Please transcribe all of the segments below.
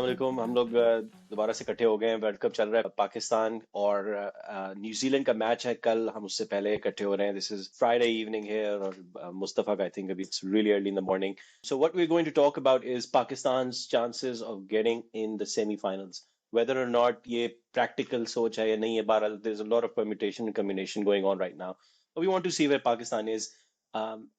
अस्सलामुअलैकुम। हम लोग दोबारा से इकट्ठे हो गए हैं। वर्ल्ड कप चल रहा है। पाकिस्तान और न्यूजीलैंड का मैच है कल। हम उससे पहले इकट्ठे हो रहे हैं। This is Friday evening here और मुस्तफा का आई थिंक अभी it's really early in the morning. So what we are going to talk about is पाकिस्तान's chances of getting in the semi-finals. Whether or not ये practical सोच है या नहीं है, बहरहाल there's a lot of permutation and combination going on right now. But we want to see where Pakistan is.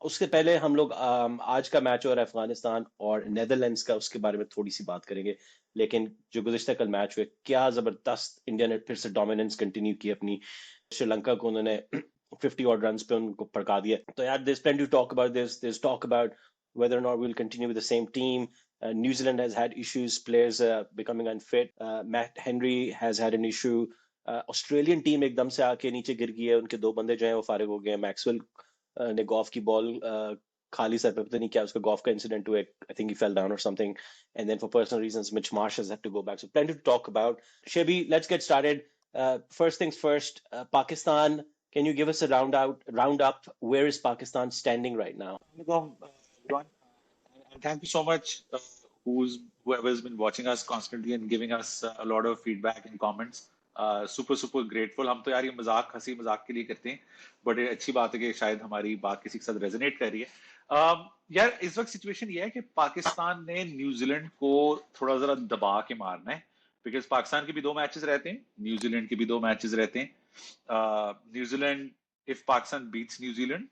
उसके पहले हम लोग आज का मैच और अफगानिस्तान और नेदरलैंड्स का उसके बारे में थोड़ी सी बात करेंगे। लेकिन जो गुज़िश्ता कल मैच हुए, क्या जबरदस्त इंडिया ने फिर से डोमिनेंस कंटिन्यू की अपनी। श्रीलंका को उन्होंने 50 ऑड रन्स पे उनको भड़का दिया। तो यार there's plenty to talk about this. There's talk about whether or not we'll continue with the same team. New Zealand has had issues, players becoming unfit. Matt Henry has had an issue. Australian team एकदम से आके नीचे गिर गई है। उनके दो बंदे जो हैं वो फारिग हो गए हैं। मैक्सवेल ने गोल्फ की बॉल खाली सर पे, पता नहीं क्या उसका गोल्फ का इंसिडेंट हुआ, I think he fell down और something, and then for personal reasons Mitch Marsh has had to go back. So plenty to talk about. शेबी, let's get started. First things first, Pakistan, can you give us a round up? Where is Pakistan standing right now? Everyone, and thank you so much, whoever's been watching us constantly and giving us a lot of feedback and comments. Super grateful. हम तो यार ये हंसी मजाक के लिए करते हैं, बट अच्छी बात है कि शायद हमारी बात किसी के साथ रेजोनेट कर रही है। यार इस वक्त सिचुएशन ये है कि पाकिस्तान ने न्यूजीलैंड को थोड़ा जरा दबा के मारना है, बिकॉज पाकिस्तान के भी 2 मैचेस रहते हैं, न्यूजीलैंड के भी 2 मैचेस रहते हैं। New Zealand, if Pakistan beats New Zealand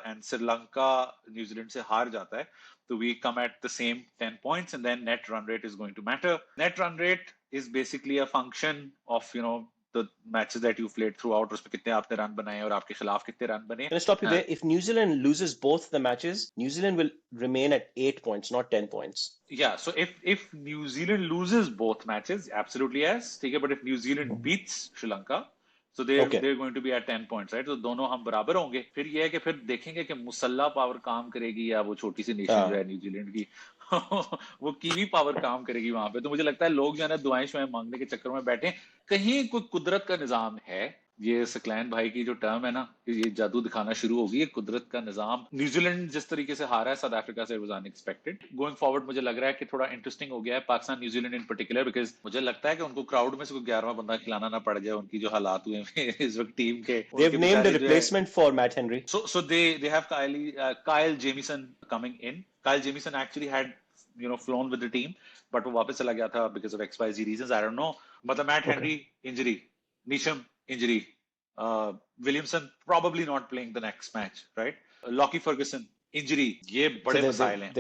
and Sri Lanka New Zealand से हार जाता है, तो we come at the same 10 points, and then net run rate is going to matter. Net run rate is basically a function of, you know, the matches that you've played throughout, उसमें कितने आपने run बनाए और आपके खिलाफ कितने run बने। Can I stop you there? If New Zealand loses both the matches, New Zealand will remain at 8 points, not 10 points. Yeah, so if New Zealand loses both matches, absolutely yes, ठीक है, but if New Zealand beats Sri Lanka, so they're going to be at 10 points, right? तो दोनों हम बराबर होंगे। फिर ये है कि फिर देखेंगे कि मुसल्ला पावर काम करेगी या वो छोटी सी नेशन जो है न्यूजीलैंड की वो कीवी पावर काम करेगी वहां पे। तो मुझे लगता है लोग जो है ना दुआएं शुआएं मांगने के चक्कर में बैठे, कहीं कोई कुदरत का निजाम है। ये सकलैन भाई की जो टर्म है ना, ये जादू दिखाना शुरू होगी, ये कुदरत का निजाम। न्यूजीलैंड जिस तरीके से हारा है साउथ अफ्रीका से, वाज अनएक्सपेक्टेड। गोइंग फॉरवर्ड मुझे लग रहा है कि थोड़ा इंटरेस्टिंग हो गया है Pakistan New Zealand in particular, because मुझे लगता है कि उनको क्राउड में से कोई 11वां बंदा खिलाना ना पड़ जाए, उनकी जो हालात हुए हैं इस वक्त टीम के। They've named a replacement for Matt Henry. So they have Kyle Jamieson coming in. Kyle Jamieson actually had, you know, flown with the team, but वो वापस चला गया था because of XYZ reasons, I don't know. मतलब Matt Henry injury, Nisham injury, Williamson probably not playing the next match, right? Lockie Ferguson injury, ये बड़े मसाइल हैं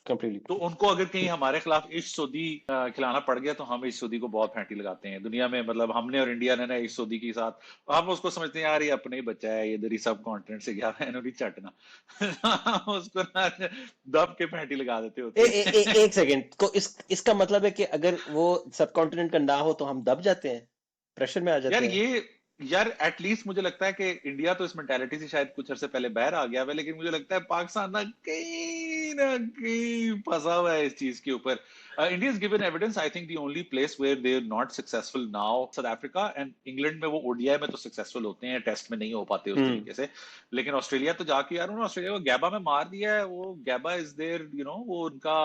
completely. तो उनको अगर कहीं हमारे खिलाफ इश सऊदी खिलाना पड़ गया तो हम इश सऊदी को बहुत फैंटी लगाते हैं दुनिया में। मतलब हमने और इंडिया ने ना इश सऊदी के साथ, हम उसको समझते हैं यार ये अपने ही बच्चा है, ये इधर ही सब कॉन्टिनेंट से गया है, नहीं चटना उसको ना दब के फैंटी लगा देते होते हैं। एक सेकंड को इसका मतलब है कि अगर वो सब कॉन्टिनेंट का ना हो तो हम दब जाते हैं, प्रेशर में आ जाते हैं। यार एटलीस्ट मुझे लगता है कि इंडिया तो इस मेंटालिटी से शायद कुछ अरसे पहले बाहर आ गया है, लेकिन मुझे लगता है पाकिस्तान ना कहीं फंसा हुआ है इस चीज के ऊपर। India is given evidence, I think the only place where they are not successful now, South Africa and England में वो ओडीआई में तो सक्सेसफुल होते हैं, टेस्ट में नहीं हो पाते उस तरीके से। लेकिन ऑस्ट्रेलिया तो जाके यार उन्होंने ऑस्ट्रेलिया को गैबा में मार दिया है। वो Gabba is there, you know, वो उनका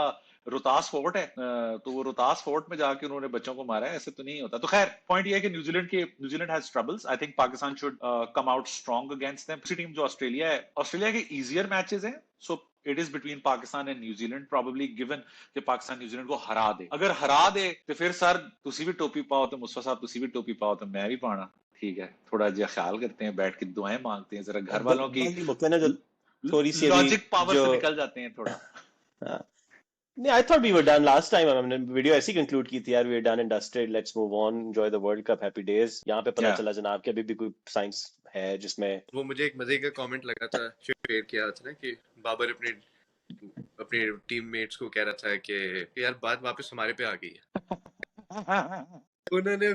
रोहतास फोर्ट है, तो वो रोहतास फोर्ट में जाके उन्होंने बच्चों को मारा है, ऐसे तो नहीं होता। तो खैर पॉइंट ये है कि New Zealand has troubles. I think Pakistan should come out strong against them. दूसरी टीम जो ऑस्ट्रेलिया के इजियर मैचेस हैं, so it is between Pakistan and New Zealand, probably given कि पाकिस्तान न्यूजीलैंड को हरा दे। अगर हरा दे तो फिर सर तुसी भी टोपी पाओ तो मुस्तफा साहब तुसी भी टोपी पाओ तो मैं भी पाना, ठीक है। थोड़ा जो ख्याल करते हैं, बैठ के दुआएं मांगते हैं, जरा घर वालों की थोड़ी सी लॉजिक पावर से निकल जाते हैं थोड़ा। नहीं, I thought we were done last time. हमने वीडियो ऐसी कंक्लूड की थी यार, we are done and dusted, let's move on, enjoy the World Cup, happy days। यहाँ पे पता चला जनाब कि अभी भी कोई साइंस है जिसमें वो मुझे एक मजे का कमेंट लगा था, शेयर किया था ना कि बाबर अपने टीममेट्स को कह रहा था कि यार बात वापस हमारे पे आ गई है। उन्होंने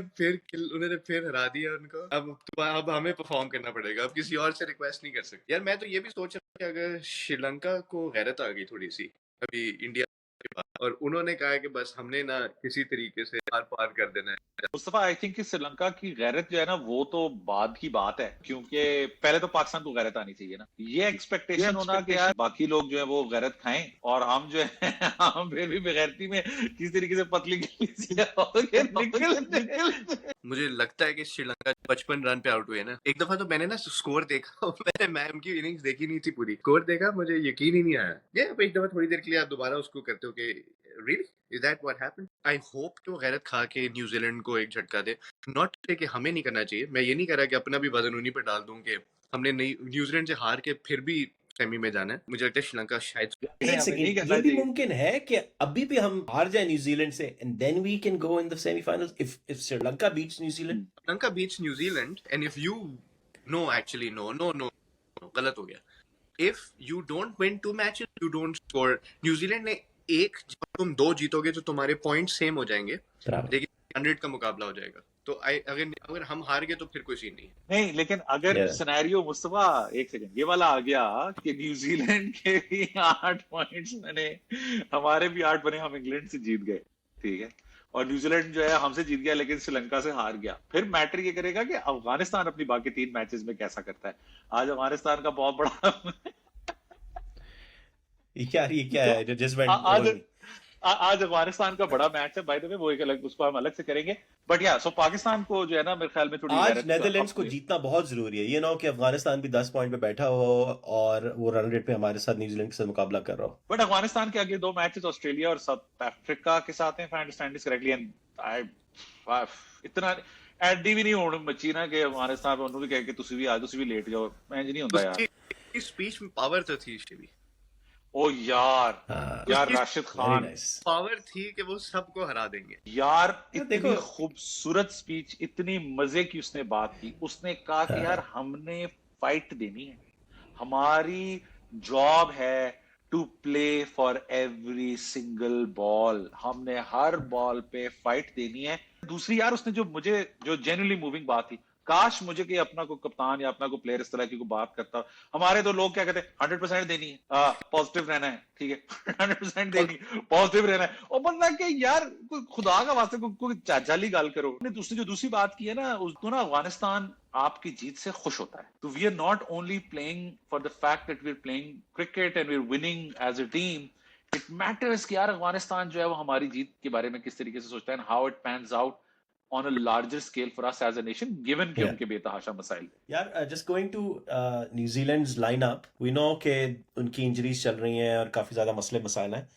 फिर हरा दिया उनको। अब हमें परफॉर्म करना पड़ेगा, अब किसी और से रिक्वेस्ट नहीं कर सकते। यार मैं तो ये भी सोच रहा हूँ कि अगर श्रीलंका को गैरत आ गई थोड़ी सी, अभी इंडिया के बाद, और उन्होंने कहा है कि बस हमने ना किसी तरीके से पार पार कर देना है। मुस्तफा, आई थिंक कि श्रीलंका की गैरत जो है ना, वो तो बाद की बात है, क्योंकि पहले तो पाकिस्तान को गैरत आनी चाहिए ना। ये एक्सपेक्टेशन होना कि यार बाकी लोग जो है वो गैरत खाएं और हम जो है हम फिर भी बेगैरती में किस तरीके से पतली निकल। मुझे लगता है कि श्रीलंका 55 रन पे आउट हुए ना। एक दफा तो मैंने ना स्कोर देखा, मैं उनकी इनिंग्स देखी नहीं थी पूरी, स्कोर देखा, मुझे यकीन ही नहीं आया। ये एक दफा थोड़ी देर के लिए आप दोबारा उसको करते हो कि really is that what happened. I hope कि वो गैरत खा के न्यूजीलैंड को एक झटका दे। नॉट कि हमें नहीं करना चाहिए, मैं ये नहीं कह रहा कि अपना भी वजन उन्हीं पर डाल दूं कि हमने नहीं न्यूजीलैंड से हार के फिर भी सेमी में जाना है। मुझे लगता है श्रीलंका शायद एक सेकंड, ये भी मुमकिन है कि अभी भी हम हार जाए न्यूजीलैंड से and then we can go in the semifinals if Sri Lanka beats New Zealand. Sri Lanka beats New Zealand and if you know actually no गलत हो गया। If you don't win 2 matches you don't score. New Zealand ने एक, जब तुम 2 जीतोगे तो तुम्हारे पॉइंट सेम हो जाएंगे, लेकिन 100 का मुकाबला हो जाएगा। तो अगर हम हार गए तो फिर कोई सीन नहीं। लेकिन अगर सिनेरियो मुस्तफा एक सेकंड ये वाला आ गया कि न्यूजीलैंड के भी 8 पॉइंट्स बने, हमारे भी 8 बने, हम इंग्लैंड से जीत गए, ठीक है, और न्यूजीलैंड जो है हमसे जीत गया लेकिन श्रीलंका से हार गया, फिर मैटर ये करेगा कि अफगानिस्तान अपनी बाकी 3 मैचेस में कैसा करता है। आज अफगानिस्तान का बहुत बड़ा यार ये क्या है जो जस्ट वेंट। आज अफगानिस्तान का बड़ा मैच है बाय द वे, वो एक अलग, उसको हम अलग से करेंगे। बट या सो पाकिस्तान को जो है ना, मेरे ख्याल में थोड़ी आज नेदरलैंड्स को जीतना बहुत जरूरी है। ये ना हो कि अफगानिस्तान भी 10 पॉइंट पे बैठा हो और वो रन रेट पे हमारे साथ न्यूजीलैंड के साथ मुकाबला कर रहा हो। बट अफगानिस्तान के आगे 2 मैचेस ऑस्ट्रेलिया और साउथ अफ्रीका के साथ हैं, if I understand this correctly, and I इतना एडी भी नहीं होने मची ना कि अफगानिस्तान पे उन्होंने कहा कि तुसी भी आज तुसी भी लेट जाओ, मैं नहीं होता यार। इस स्पीच में पावर तो थी इसकी भी। ओ यार राशिद खान, पावर थी कि वो सबको हरा देंगे यार। इतनी खूबसूरत स्पीच, इतनी मजे की उसने बात की। उसने कहा कि यार हमने फाइट देनी है, हमारी जॉब है to play for every single ball, हमने हर बॉल पे फाइट देनी है। दूसरी यार उसने जो जेन्युइनली मूविंग बात थी, काश मुझे कि अपना को कप्तान या अपना को प्लेयर इस तरह की को बात करता। हमारे तो लोग क्या कहते हैं 100% देनी है, पॉजिटिव रहना है, ठीक है 100% देनी, पॉजिटिव रहना है। और बंदा के यार खुदा का वास्ते कोई जाली गाल करो। उसने जो दूसरी बात की है ना, उसको ना अफगानिस्तान आपकी जीत से खुश होता है। तो we are not only playing for the fact that we are playing cricket and we are winning as a team, it matters कि यार अफगानिस्तान जो है वो हमारी जीत के बारे में किस तरीके से सोचता है, how it pans out on a larger scale for us as a nation, given कि उनके बेतहाशा मसाइल। यार just going to New Zealand's lineup, we know कि उनकी इंजरीज चल रही हैं और काफी ज्यादा मसले मसाइल हैं।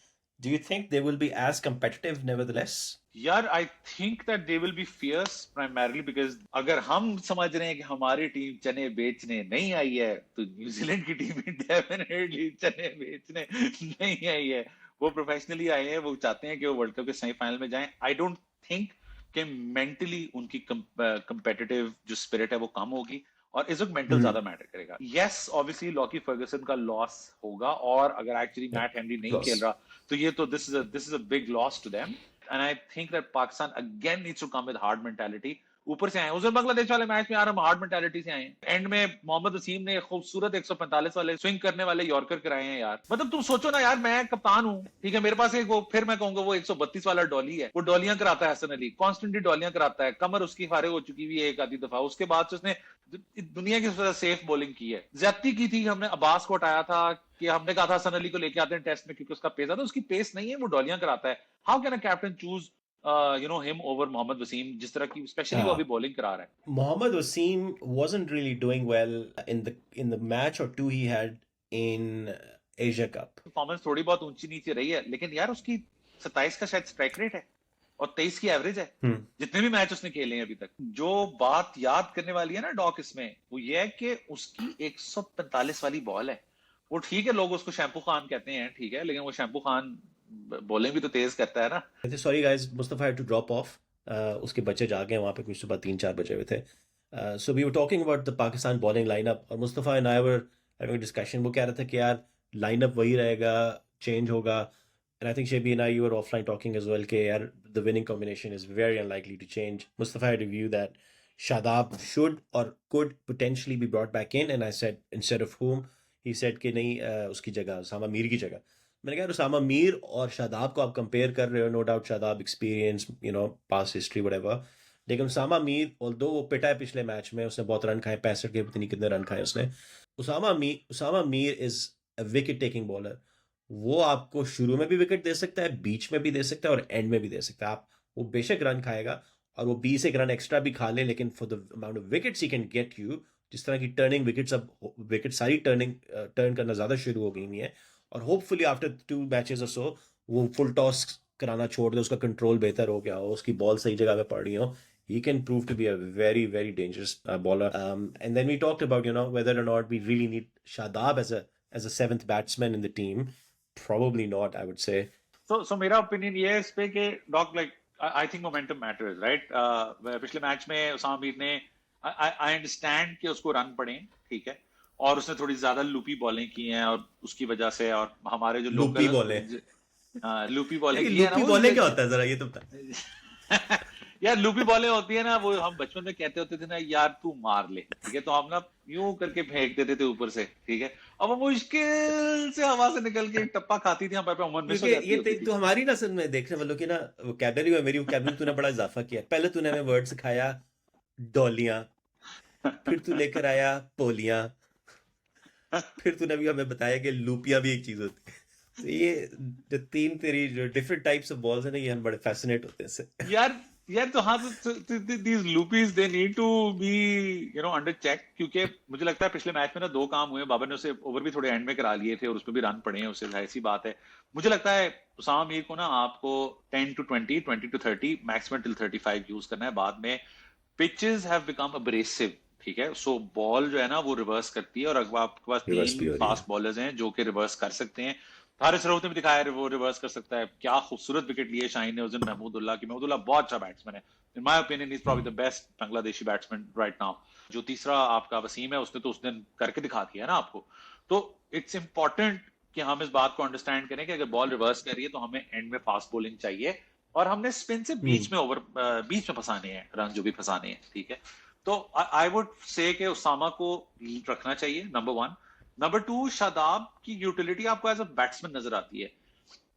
Do you think they will be as competitive nevertheless? यार I think that they will be fierce primarily because अगर हम समझ रहे हैं कि हमारी टीम चने बेचने नहीं आई है, तो न्यूजीलैंड की टीम डेफिनेटली चने बेचने नहीं आई है। वो प्रोफेशनली आए हैं, वो चाहते हैं कि वो वर्ल्ड कप के सेमीफाइनल में जाएं। आई डोंट थिंक कि मेंटली उनकी कंपेटिटिव जो स्पिरिट है वो कम होगी, और इस वक्त मेंटल ज्यादा मैटर करेगा। यस ऑब्वियसली लॉकी फर्गसन का लॉस होगा, और अगर एक्चुअली मैट हेनरी नहीं खेल रहा तो ये तो this is a big loss to them, and I think that Pakistan again needs to come with hard mentality. ऊपर से आए उस दिन बांग्लादेश वाले मैच में यार हम हार्ड मेंटालिटी से आए हैं। एंड में मोहम्मद वसीम ने खूबसूरत 145 वाले स्विंग करने वाले यॉर्कर कराए हैं यार। मतलब तुम सोचो ना यार, मैं कप्तान हूँ, ठीक है, मेरे पास एक वो, फिर मैं कहूंगा वो 132 वाला डॉली है, वो डॉलियां कराता है हसन अली, कॉन्स्टेंटली डॉलियां कराता है, कमर उसकी फारिग हो चुकी हुई है एक आधी दफा। उसके बाद से उसने दुनिया की सबसे सेफ बॉलिंग की है। ज्यादती की थी, हमने अब्बास को हटाया था कि हमने कहा था हसन अली को लेके आते हैं टेस्ट में क्योंकि उसका पेस आता है, उसकी पेस नहीं है, वो डॉलियां कराता है। How can a captain choose him over Mohammad Wasim, जिस तरह की स्पेशली वो अभी बॉलिंग करा रहा है। Mohammad Wasim wasn't really doing well in the match or two he had in Asia Cup. Performance थोड़ी बहुत ऊंची नीचे रही है, लेकिन यार उसकी 27 का शायद स्ट्राइक रेट है और 23 की एवरेज है जितने भी मैच उसने खेले हैं अभी तक। जो बात याद करने वाली है ना डॉक इसमें, वो ये है कि उसकी 145 वाली बॉल है। वो ठीक है, लोग उसको शैम्पू खान कहते हैं, ठीक है, लेकिन वो शैम्पू खान बॉलिंग भी तो तेज करता है ना। Sorry guys, Mustafa had to drop off, उसके बच्चे जागे वहां पे कुछ सुबह 3-4 बजे हुए थे। So we were talking about the Pakistan bowling lineup, और Mustafa and I were having a discussion. वो कह रहा था कि यार लाइनअप वही रहेगा, चेंज होगा, and I think Shebi and I you were offline talking as well कि यार the winning combination is very unlikely to change. Mustafa had review that Shadab should or could potentially be brought back in, and I said instead of whom, he said कि नहीं उसकी जगह सामा मीर की जगह। मैंने कहा उसामा मीर और शादाब को आप कंपेयर कर रहे हो, नो डाउट शादाब एक्सपीरियंस, पास हिस्ट्री व्हाटएवर, लेकिन उसामा मीर ऑल्दो वो पिटा है पिछले मैच में, उसने बहुत रन खाए, 65 के पता नहीं कितने रन खाए उसने। Usama Mir is a wicket taking bowler. वो आपको शुरू में भी विकेट दे सकता है, बीच में भी दे सकता है और एंड में भी दे सकता है। आप वो बेशक रन खाएगा और वो 20 एक रन एक्स्ट्रा भी खा ले, लेकिन for the amount of wickets he can get you, जिस तरह की टर्निंग विकेट्स, अब विकेट सारी टर्न करना ज़्यादा शुरू हो गई हुई है, और होपफुली आफ्टर 2 मैचेस और सो वो फुल टॉस कराना छोड़ दे, उसका कंट्रोल बेहतर हो गया हो, उसकी बॉल सही जगह पे पड़ रही हो, he can prove to be a very, very dangerous bowler. And then we talked about, whether or not we really need Shadab as a seventh batsman in the team. Probably not, I would say. So मेरा opinion ये है इस पे कि dog like I think momentum matters right. पिछले match में उसामा मीर ने I understand कि उसको रन पड़े, ठीक है, और उसने थोड़ी ज्यादा लूपी बॉलिंग की हैं और उसकी वजह से, और हमारे जो लूपी लोकल बॉलें लूपी बॉलिंग की है ना, लूपी बॉलें क्या होता है जरा ये तो बता। यार लूपी बॉलें होती है ना, वो हम बचपन में कहते होते थे ना, यार तू मार ले, ठीक है, तो हम ना यूं करके फेंक देते थे ऊपर से, ठीक है, अब वो मुश्किल से हवा से निकल के एक टप्पा खाती थी, हमारे पे उम्र मिस हो क्योंकि जाती ये होती थी। तो हमारी नस्ल में देखने वालों की ना वोकैबलरी में, मेरी वोकैबलरी तूने बड़ा इजाफा किया। पहले तूने हमें वर्ड सिखाया डॉलियां, फिर तू लेकर आया पोलियां, फिर तूने भी हमें बताया कि लूपियां भी एक चीज होती है। तो ये जो तीन तेरी जो डिफरेंट टाइप्स ऑफ बॉल्स है ना, ये हम बड़े फैसिनेट होते हैं इससे। यार तो हाँ, तो these loopies they need to be under check, क्योंकि मुझे लगता है पिछले मैच में ना दो काम हुए, बाबर ने उसे ओवर भी थोड़े एंड में करा लिए थे और उसमें भी रन पड़े हैं उसे, जाहिर सी बात है। मुझे लगता है उसामा मीर को ना आपको 10 to 20, 20 to 30, maximum till 35 use करना है। बाद में पिचेस हैव बिकम अब्रेसिव, ठीक है, सो बॉल जो है ना वो रिवर्स करती है, और अगर आपके पास रिवर्स भी तीन हो रही फास्ट है। बॉलर्स हैं जो कि रिवर्स कर सकते हैं, हारिस रऊफ ने भी दिखाया वो रिवर्स कर सकता है। क्या खूबसूरत विकेट लिए शाहीन ने उस दिन महमूदुल्लाह की। महमूदुल्लाह बहुत अच्छा बैट्समैन है, in my opinion is probably the best Bangladeshi batsman right now. जो तीसरा आपका वसीम है, उसने तो उस दिन करके दिखा दिया है ना आपको। तो इट्स इंपॉर्टेंट कि हम इस बात को अंडरस्टैंड करें कि अगर बॉल रिवर्स कर रही है तो हमें एंड में फास्ट बॉलिंग चाहिए, और हमने स्पिन से बीच में बीच में फंसाने हैं रन, जो भी फंसाने हैं, ठीक है। तो आई वुड से कि उसामा को रखना चाहिए, number one. Number two, Shadab की यूटिलिटी आपको एज अ बैट्समैन नजर आती है।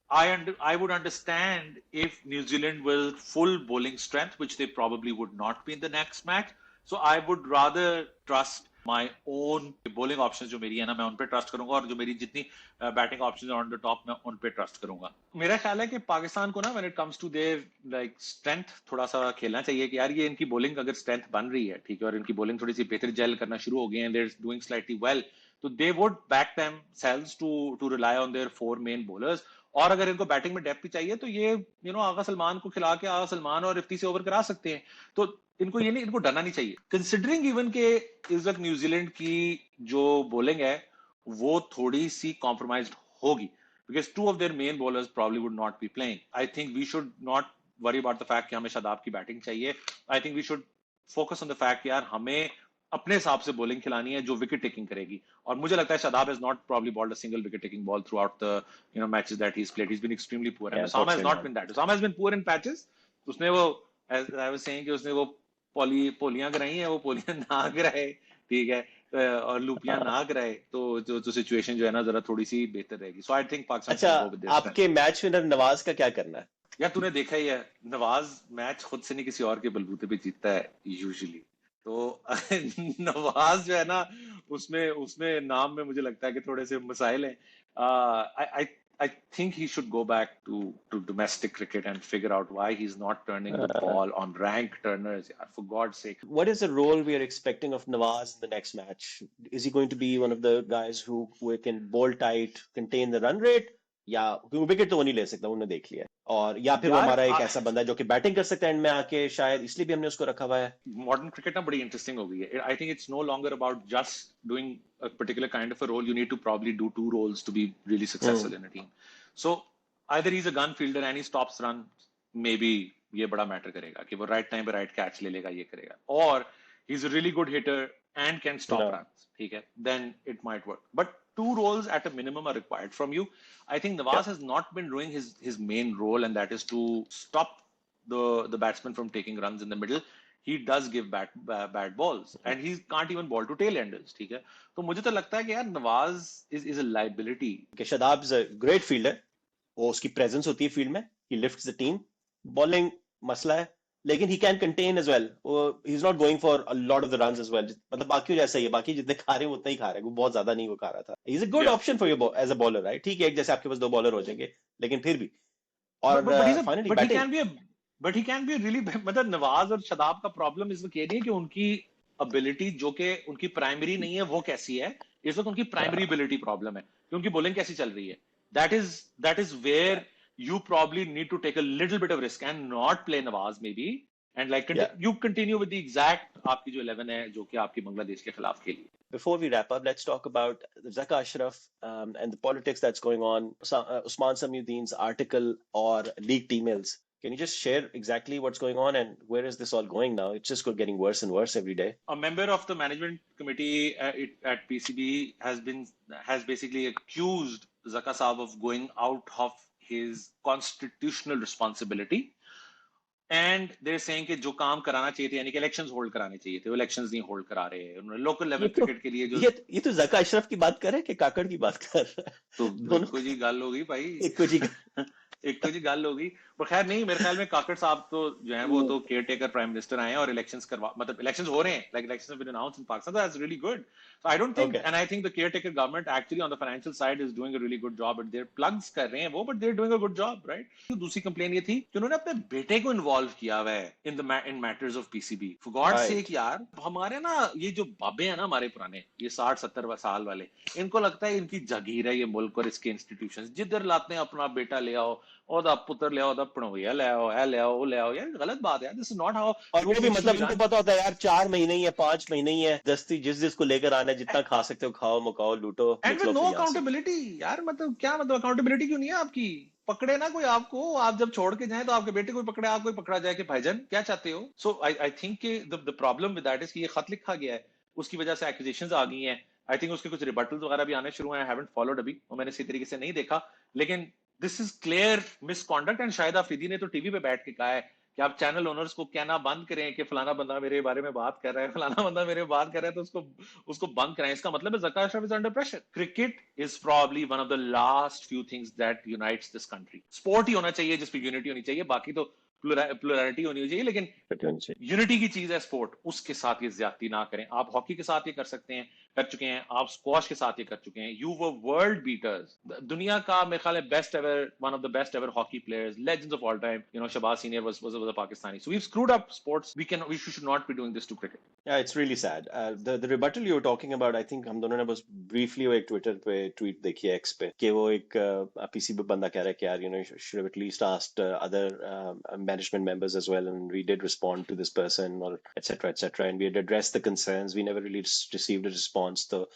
I would understand if New Zealand will full bowling strength, which they probably would not be in the next match. So I would rather trust my own bowling options जो मेरी है ना, मैं उन पे ट्रस्ट करूंगा, और जो मेरी जितनी batting options on the top, मैं उन पे ट्रस्ट करूंगा। मेरा ख्याल है कि पाकिस्तान को ना when it comes to their like strength थोड़ा सा खेलना चाहिए कि यार ये इनकी बॉलिंग अगर स्ट्रेंथ बन रही है, ठीक है, और इनकी बॉलिंग थोड़ी सी बेहतर जेल करना शुरू हो गई है, they are doing slightly well, तो they would back themselves to rely on their four main bowlers. और अगर इनको बैटिंग में डेप्थ भी चाहिए तो ये आगा सलमान को खिला के आगा सलमान और इफ्ती से ओवर करा सकते हैं। तो इनको ये नहीं, इनको डरना नहीं चाहिए, कंसिडरिंग इवन के इस वक्त न्यूजीलैंड की जो बॉलिंग है वो थोड़ी सी कॉम्प्रोमाइज्ड होगी, because two of their main bowlers probably would not be playing. I think we should not worry about the fact कि हमें शादाब की बैटिंग चाहिए। I think we should focus on the fact यार हमें अपने हिसाब से बॉलिंग खिलानी है जो विकेट टेकिंग करेगी। और मुझे लगता है Shadab has not probably bowled a single wicket taking ball throughout the matches that he's played. He's been extremely poor, and Yeah, Osama has unfortunately not not. been that. Osama has been poor in patches. उसने वो, as I was saying, कि उसने वो पोलियां कराई हैं, वो पोलियां ना कराए, ठीक है, और लूपियां ना कराए, तो जो सिचुएशन जो है ना जरा थोड़ी सी बेहतर रहेगी। सो आई थिंक पाकिस्तान अच्छा, कैन गो विद दिस। आपके मैच विनर नवाज का क्या करना है? यार तूने देखा ही है, नवाज मैच खुद से नहीं किसी और के बलबूते पे जीतता है यूजुअली। तो नवाज जो है ना, उसमें उसमें नाम में मुझे लगता है कि थोड़े से मसाइल हैं। I think he should go back to domestic cricket and figure out why he's not turning the ball on rank turners. For God's sake. What is the role we are expecting of Nawaz in the next match? Is he going to be one of the guys who can bowl tight, contain the run rate? या क्योंकि wicket तो वो नहीं ले सकता, उन्होंने देख लिया है, और या फिर वो यार हमारा एक ऐसा बंदा है जो कि बैटिंग कर सकता है एंड में आके, शायद इसलिए भी हमने उसको रखा हुआ है। मॉडर्न क्रिकेट ना बड़ी इंटरेस्टिंग हो गई है। I think it's no longer about just doing a particular kind of a role, you need to probably do two roles to be really successful in a team. So either he is a gun fielder and he stops run, maybe ये बड़ा matter करेगा कि वो right time पे right catch ले लेगा, ये करेगा, और he is a really good hitter and can stop run, ठीक है, then it might work. But two roles at a minimum are required from you. I think Nawaz has not been doing his main role, and that is to stop the batsman from taking runs in the middle. he does give bad balls and he can't even ball to tail enders. ठीक है, तो मुझे तो लगता है कि यार Nawaz is a liability. Shadab is a great fielder. वो उसकी presence होती है फील्ड में, he lifts the team. Bowling मसला है, लेकिन he can contain as well. He's not going for a lot of the runs as well. मतलब बाकी जैसा ही है, बाकी जितने खा रहे हैं उतना ही खा रहे हैं, वो बहुत ज्यादा नहीं वो खा रहा था. He's a good option for you as a bowler, right? ठीक है, एक जैसे आपके पास 2 बॉलर हो जाएंगे, लेकिन फिर भी. और finally batting. But he can be a really मतलब नवाज और शदाब का प्रॉब्लम इस वक्त ये नहीं है कि उनकी एबिलिटी जो कि उनकी प्राइमरी नहीं है वो कैसी है, इस वक्त उनकी प्राइमरी एबिलिटी प्रॉब्लम है कि उनकी बॉलिंग कैसी चल रही है. that is where you probably need to take a little bit of risk and not play Nawaz maybe and like you continue with the exact आपकी जो 11 है जो कि आपकी बांग्लादेश के खिलाफ खेली. Before we wrap up, let's talk about Zaka Ashraf and the politics that's going on. Usman Samiuddin's article or leaked emails. Can you just share exactly what's going on and where is this all going now? It's just getting worse and worse every day. A member of the management committee at PCB has basically accused Zaka Saab of going out of his constitutional responsibility. And they're saying कि जो काम कराना चाहिए थे यानी कि elections hold कराने चाहिए थे वो इलेक्शंस नहीं होल्ड करा रहे हैं. उन्होंने लोकल लेवल क्रिकेट के लिए जो ये तो ज़का अशरफ की बात कर रहे हैं कि काकड़ की बात कर रहा है. तो दोनों को जी गाल हो गई भाई, एक को जी गाल हो गई. पर खैर नहीं, मेरे ख्याल में काकड़ साहब तो जो है वो तो केयर टेकर प्राइम मिनिस्टर आए हैं और इलेक्शंस करवा मतलब इलेक्शंस हो रहे हैं, like elections have been announced in Pakistan. That's really good. So I don't think and I think the caretaker government actually on the financial side is doing a really good job. But they're plugs कर रहे हैं वो, but they're doing a good job, right? तो दूसरी complain ये थी कि उन्होंने अपने बेटे को इन्वॉल्व किया हुआ है in matters of PCB. For God's sake यार, हमारे ना ये जो बाबे हैं ना हमारे पुराने ये 60-70 साल वाले, इनको लगता है इनकी जागीर है ये मुल्क और इसके इंस्टीट्यूशंस. जिधर लाते हैं अपना बेटा ले आओ, ओदा पुत्र ले आओ, ओदा पड़ोया ले आओ, है ले आओ, वो ले आओ. यार गलत बात है. This is not how. और वो भी मतलब इनको पता होता है यार 4 महीने ही है, 5 महीने ही है, दस्ती जिसको लेकर आना है जितना खा सकते हो खाओ, मुकाओ, लूटो. And with no accountability. यार मतलब क्या मतलब अकाउंटेबिलिटी क्यों नहीं है आपकी? पकड़े ना कोई आपको, आप जब छोड़ के जाए तो आपके बेटे को पकड़े, आपको पकड़ा जाए कि भाईजान क्या चाहते हो. So I think the problem with that is कि ये खत लिखा गया है, उसकी वजह से एक्यूजेशंस आ गई हैं. आई थिंक उसके कुछ रिबटल्स वगैरह भी आने शुरू हुए हैं. आई हैवंट फॉलोड अभी और मैंने इसी तरीके से नहीं देखा, लेकिन this is clear misconduct. And Shahid Afridi ने तो टीवी पे बैठ के कहा है कि आप चैनल ओनर्स को कहना बंद करें कि फलाना बंदा मेरे बारे में बात कर रहा है, फलाना बंदा मेरे में बात कर रहा है, तो उसको बंद कराएं. इसका मतलब है Zaka Ashraf is under pressure. Cricket is probably one of the last few things that unites this country. Sport ही होना चाहिए जिसपे यूनिटी होनी चाहिए, बाकी तो प्लुरैलिटी होनी चाहिए, लेकिन यूनिटी की चीज है स्पोर्ट. उसके साथ ये ज्यादती ना करें. आप हॉकी के साथ ये कर सकते हैं, कर चुके हैं, आप स्क्वॉश के साथ ये कर चुके हैं. You were world beaters. दुनिया का मेरे ख्याल है best ever, one of the best ever hockey players, legends of all time. You know Shahbaz senior was a Pakistani. So we've screwed up sports. We should not be doing this to cricket. Yeah, it's really sad. The rebuttal you were talking about, I think हम दोनों ने बस briefly वो एक Twitter पे tweet देखी है X पे कि वो एक PCB बंदा कह रहा है कि यार you know you should have at least asked other management members as well, and we did respond to this person or etc, and we had addressed the concerns. We never really received a response. So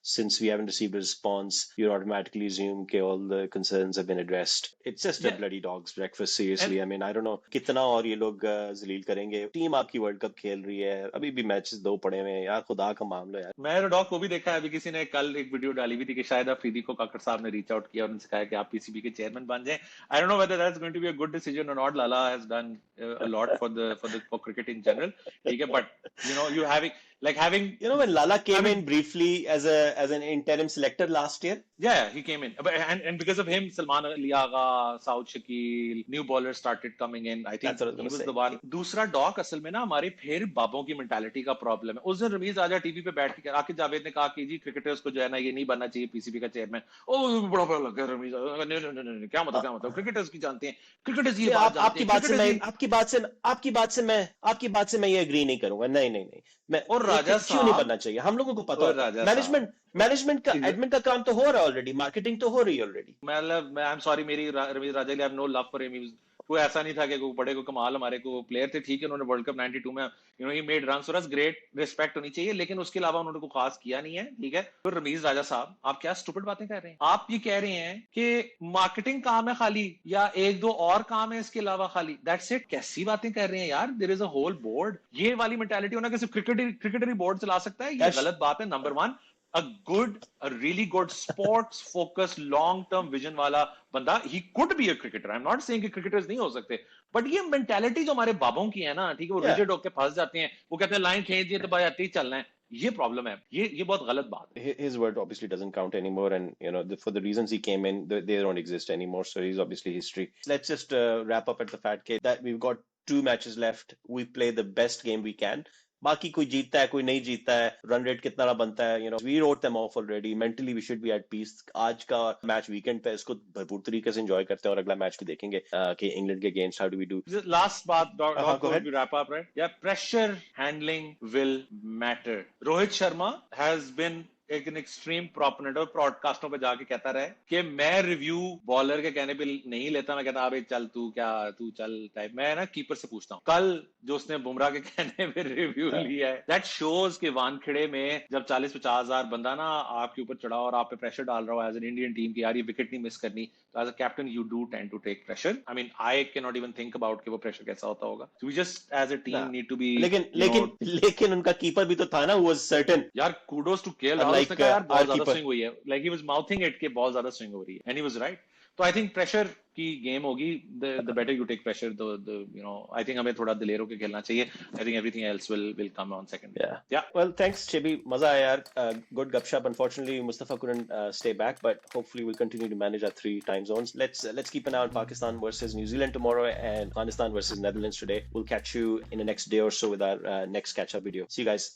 since we haven't received a response, you automatically assume that all the concerns have been addressed. It's just a bloody dog's breakfast, seriously. I mean, I don't know कितना और ये लोग जलील करेंगे. Team आपकी world cup खेल रही है, अभी भी मैचेस 2 पड़े हुए हैं यार, खुदा का मामला यार. मैं डॉग को भी देखा है. अभी किसी ने कल एक वीडियो डाली हुई थी कि शायद अफरीदी को काकड़ साहब ने रीच आउट किया और उनसे कहा कि आप पीसीबी के चेयरमैन बन जाएं. I don't know whether that's going to be a good decision or not. Lala has done a lot for cricket in general. ठीक है, but you know you having you know when Lala came in briefly as an interim selector last year. Yeah, he came in, and because of him, Salman Ali Agha, Saud Shakil, new bowlers started coming in. I think he was the one. दूसरा dock असल में ना हमारे फिर बाबों की mentality का problem है. उस दिन रमीज राजा टीवी पे बैठ के आके जावेद ने कहा कि जी क्रिकेटर्स को जो है ना ये नहीं बनना चाहिए पीसीबी का चेयरमैन. ओ बड़ा बड़ा लग गया रमीज. नहीं क्या मतलब क्रिकेटर्स की जानते हैं, क्रिकेटर्स ये बात जानते हैं. आपकी बात से मैं ये एग्री नहीं करूंगा. नहीं मैं और राजा क्यों नहीं बनना चाहिए. हम लोगों को पता है मैनेजमेंट का एडमिन का काम तो हो रहा है ऑलरेडी, मार्केटिंग तो हो रही है ऑलरेडी. मैं आई एम सॉरी, मेरी Rameez Raja I have no love for him. कोई ऐसा नहीं था कि कोई बड़े को कमाल हमारे को प्लेयर थे. ठीक है, उन्होंने वर्ल्ड कप 92 में you know he made runs for us, great, respect होनी चाहिए, लेकिन उसके अलावा उन्होंने कोई खास किया नहीं है. ठीक है, तो रमीज राजा साहब आप क्या स्टूपिड बातें कर रहे हैं. आप ये कह रहे हैं कि मार्केटिंग काम है खाली या 1-2 और काम है इसके अलावा खाली. That's it. कैसी बातें कर रहे हैं यार. There is a whole board. ये वाली मेंटालिटी होना कि सिर्फ क्रिकेटरी बोर्ड चला सकता है, ये गलत बात है. Number 1. a really good sports focused long term vision वाला बंदा. He could be a cricketer. I'm not saying कि cricketers नहीं हो सकते, but ये mentality जो हमारे बाबों की है ना, ठीक है, वो rigid होके फंस जाते हैं. वो कहते हैं लाइन खींच दिए तो भाई आते ही चलना है. ये प्रॉब्लम है. ये बहुत गलत बात है. His word obviously doesn't count anymore, and for the reasons he came in, they don't exist anymore. So he's obviously history. Let's just wrap up at the fact that we've got 2 matches left. We play the best game we can. बाकी कोई जीतता है कोई नहीं जीतता है, run rate कितना बनता है, we wrote them off already. Mentally we should be at peace. आज का मैच वीकेंड पे इसको भरपूर तरीके से एंजॉय करते हैं और अगला मैच भी देखेंगे कि इंग्लैंड के against how do we do. Last बात, go ahead. we wrap up, right? Yeah, pressure handling will matter. Rohit Sharma has been एक एक्सट्रीम प्रोपोनेंट और ब्रॉडकास्टों पे जाके कहता रहे कि मैं रिव्यू बॉलर के कहने पे नहीं लेता. मैं कहता अबे चल तू चल टाइप. मैं ना कीपर से पूछता हूँ. कल जो उसने बुमराह के कहने पे रिव्यू लिया है, दैट शोज के वानखेड़े में जब 40-50 हजार बंदा ना आपके ऊपर चढ़ा और आप पे प्रेशर डाल रहा हो एज एन इंडियन टीम की यार ये विकेट नहीं मिस करनी, तो as a captain you do tend to take pressure. I mean I can not even think about कि वो प्रेशर कैसा होता होगा. We just as a team need to be. लेकिन उनका कीपर भी तो था ना, वो वाज सर्टेन. यार kudos to KL Rahul. उसने कहा यार बहुत ज्यादा स्विंग हुई है. Like he was mouthing it कि बहुत ज्यादा स्विंग हो रही है, and he was right. तो I think प्रेशर की गेम होगी. The better you take pressure, I think हमें थोड़ा दिलेर होके खेलना चाहिए. I think everything else will come on second. Yeah. Well, thanks Chibi. मजा आया यार. Good gupshup. Unfortunately, Mustafa couldn't stay back, but hopefully we'll continue to manage our 3 time zones. Let's keep an eye on Pakistan versus New Zealand tomorrow and Afghanistan versus Netherlands today. We'll catch you in the next day or so with our next catch-up video. See you guys.